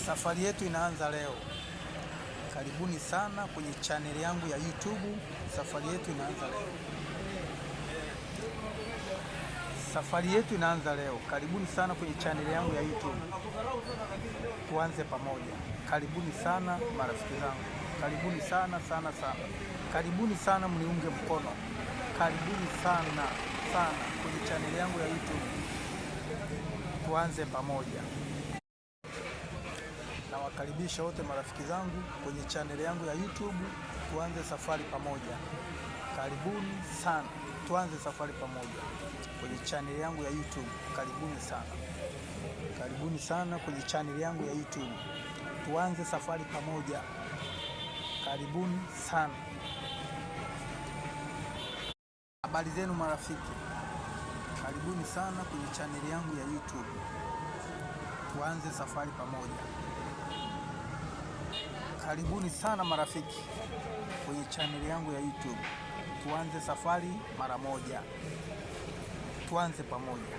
Safari yetu inaanza leo. Karibuni sana kwenye chaneli yangu ya YouTube. Safari yetu inaanza leo. Safari yetu inaanza leo. Karibuni sana kwenye chaneli yangu ya YouTube. Tuanze pamoja. Karibuni sana marafiki zangu. Karibuni sana sana sana. Karibuni sana, mniunge mkono. Karibuni sana sana kwenye chaneli yangu ya YouTube. Tuanze pamoja. Nawakaribisha wote marafiki zangu kwenye chaneli yangu ya YouTube. Tuanze safari pamoja. Karibuni sana. Tuanze safari pamoja kwenye chaneli yangu ya YouTube. Karibuni sana. Karibuni sana kwenye chaneli yangu ya YouTube. Tuanze safari pamoja. Karibuni sana. Habari zenu marafiki. Karibuni sana kwenye chaneli yangu ya YouTube. Tuanze safari pamoja. Karibuni sana marafiki kwenye chaneli yangu ya YouTube. Tuanze safari mara moja. Tuanze pamoja.